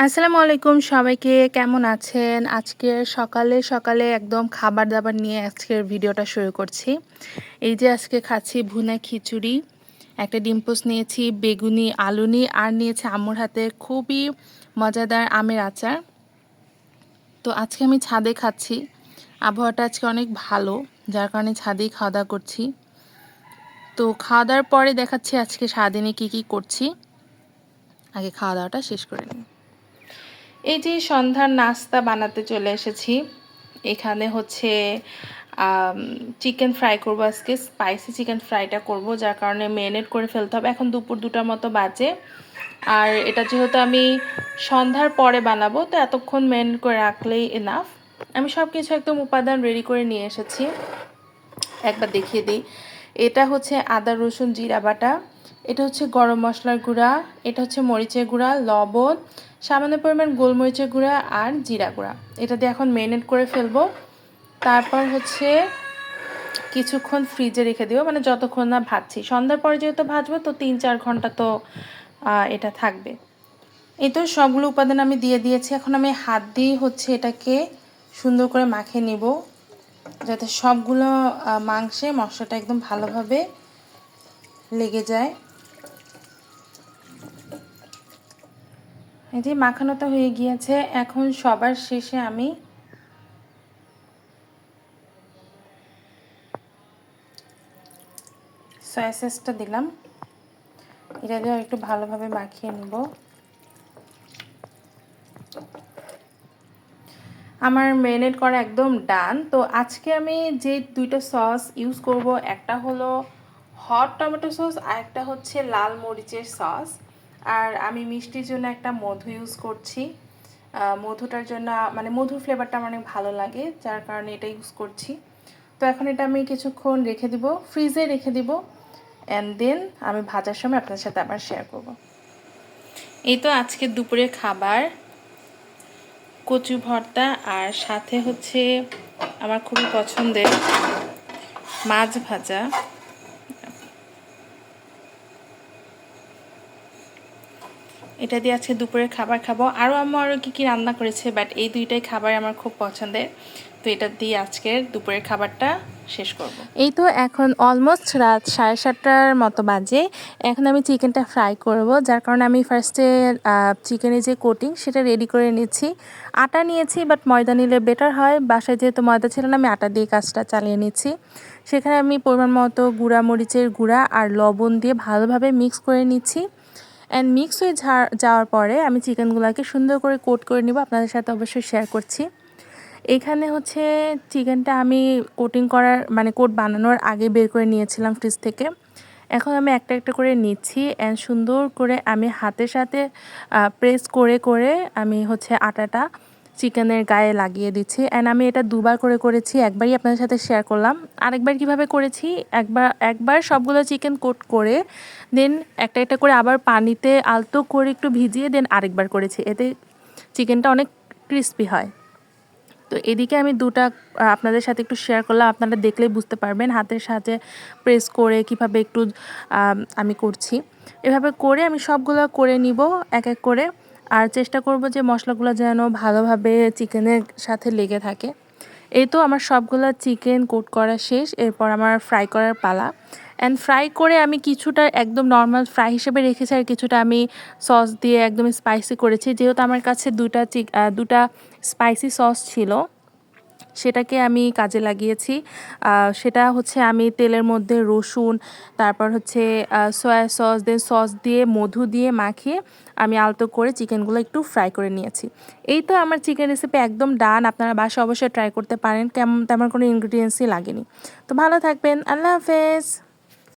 আসসালামু আলাইকুম সবাইকে, কেমন আছেন? আজকে সকালে সকালে একদম খাবার দাবার নিয়ে আজকের ভিডিওটা শুরু করছি। এই যে আজকে খাচ্ছি ভুনা খিচুড়ি, একটা ডিম পোস্ট নিয়েছি, বেগুনি আলু নিয়ে, আর নিয়েছি আম্মুর হাতে খুবই মজাদার আমের আচার। তো আজকে আমি ছাদে খাচ্ছি, আবহাওয়াটা আজকে অনেক ভালো, যার কারণে ছাদেই খাওয়া দাওয়া করছি। তো খাওয়া দাওয়ার পরে দেখাচ্ছি আজকে সারাদিনে কী কী করছি। আগে খাওয়া দাওয়াটা শেষ করে নিই। এই যে সন্ধ্যার নাস্তা বানাতে চলে এসেছি। এখানে হচ্ছে চিকেন ফ্রাই করবো, আজকে স্পাইসি চিকেন ফ্রাইটা করব, যার কারণে ম্যারিনেট করে ফেলতে হবে। এখন দুপুর 2টার মতো বাজে, আর এটা যেহেতু আমি সন্ধ্যার পরে বানাবো, তো এতক্ষণ ম্যারিনেট করে রাখলেই এনাফ। আমি সব কিছু একদম উপাদান রেডি করে নিয়ে এসেছি, একবার দেখিয়ে দিই। এটা হচ্ছে আদা রসুন জিরা বাটা, এটা হচ্ছে গরম মশলার গুঁড়া, এটা হচ্ছে মরিচের গুঁড়া, লবণ, সামান্য পরিমাণ গোলমরিচের গুঁড়া আর জিরা গুঁড়া। এটা দিয়ে এখন ম্যারিনেট করে ফেলবো। তারপর হচ্ছে কিছুক্ষণ ফ্রিজে রেখে দেবো, মানে যতক্ষণ না ভাজছি। সন্ধ্যার পরে যেহেতু ভাজবো, তো 3-4 ঘন্টা তো এটা থাকবে। এই তো সবগুলো উপাদান আমি দিয়ে দিয়েছি। এখন আমি হাত দিয়ে হচ্ছে এটাকে সুন্দর করে মাখিয়ে নিব, যাতে সবগুলো মাংসে মশলাটা একদম ভালোভাবে লেগে যায়। এই যে মাখানোটা হয়ে গিয়েছে। এখন সবার শেষে আমি সয়া সসটা দিলাম, এটা দিয়ে একটু ভালোভাবে মাখিয়ে নিব। আমার ম্যারিনেট করা একদম ডান। তো আজকে আমি যে 2টা সস ইউজ করব, একটা হলো হট টমেটো সস আর একটা হচ্ছে লাল মরিচের সস। আর আমি মিষ্টির জন্য একটা মধু ইউজ করছি। মধুটার জন্য মানে মধুর ফ্লেভারটা আমার অনেক ভালো লাগে, যার কারণে এটা ইউজ করছি। তো এখন এটা আমি কিছুক্ষণ রেখে দিব, ফ্রিজে রেখে দিব, অ্যান্ড দেন আমি ভাজার সময় আপনাদের সাথে আবার শেয়ার করব। এই তো আজকে দুপুরে খাবার, কচু ভর্তা, আর সাথে হচ্ছে আমার খুবই পছন্দের মাছ ভাজা। এটা দিয়ে আজকে দুপুরে খাবার খাবো। আরও আরও কী রান্না করেছে, বাট এই 2টাই খাবার আমার খুব পছন্দের। তো এটা দিয়ে আজকের দুপুরের খাবারটা শেষ করব। এই তো এখন অলমোস্ট রাত 7:30টার মতো বাজে। এখন আমি চিকেনটা ফ্রাই করব, যার কারণে আমি ফার্স্টে চিকেনের যে কোটিং সেটা রেডি করে নিচ্ছি। আটা নিয়েছি, বাট ময়দা নিলে বেটার হয়। বাসায় যেহেতু ময়দা ছিল না, আমি আটা দিয়ে কাজটা চালিয়ে নিচ্ছি। সেখানে আমি পরিমাণ মতো গুঁড়া মরিচের গুঁড়া আর লবণ দিয়ে ভালোভাবে মিক্স করে নিচ্ছি। অ্যান্ড মিক্স হয়ে যাওয়ার পরে আমি চিকেনগুলোকে সুন্দর করে কোট করে নিব, আপনাদের সাথে অবশ্যই শেয়ার করছি। এখানে হচ্ছে চিকেনটা আমি কোটিং করার মানে কোট বানানোর আগে বের করে নিয়েছিলাম ফ্রিজ থেকে। এখন আমি একটা একটা করে নিচ্ছি, অ্যান্ড সুন্দর করে আমি হাতের সাথে প্রেস করে করে আমি হচ্ছে আটাটা চিকেনের গায়ে লাগিয়ে দিচ্ছি। অ্যান্ড আমি এটা 2বার করে করেছি, একবারই আপনাদের সাথে শেয়ার করলাম। আরেকবার কিভাবে করেছি, একবার সবগুলো চিকেন কোট করে দেন একটা একটা করে আবার পানিতে আলতো করে একটু ভিজিয়ে দেন আরেকবার করেছি, এতে চিকেনটা অনেক ক্রিস্পি হয়। তো এদিকে আমি 2টা আপনাদের সাথে একটু শেয়ার করলাম, আপনারা দেখলেই বুঝতে পারবেন হাতের সাথে প্রেস করে কিভাবে একটু আমি করছি। এভাবে করে আমি সবগুলো করে নিব এক এক করে, আর চেষ্টা করব যে মশলাগুলো যেন ভালোভাবে চিকেনের সাথে লেগে থাকে। এই তো আমার সবগুলো চিকেন কোট করা শেষ, এরপর আমার ফ্রাই করার পালা। অ্যান্ড ফ্রাই করে আমি কিছুটা একদম নর্মাল ফ্রাই হিসেবে রেখেছি, আর কিছুটা আমি সস দিয়ে একদম স্পাইসি করেছি। যেহেতু আমার কাছে 2টা স্পাইসি সস ছিল, সেটাকে আমি কাজে লাগিয়েছি। সেটা হচ্ছে আমি তেলের মধ্যে রসুন, তারপর হচ্ছে সয়া সস, দেন সস দিয়ে মধু দিয়ে মাখিয়ে আমি আলতো করে চিকেনগুলো একটু ফ্রাই করে নিয়েছি। এই তো আমার চিকেন রেসিপি একদম ডান। আপনারা বাসায় অবশ্যই ট্রাই করতে পারেন, তেমন কোনো ইনগ্রিডিয়েন্টসই লাগেনি। তো ভালো থাকবেন, আল্লাহ হাফেজ।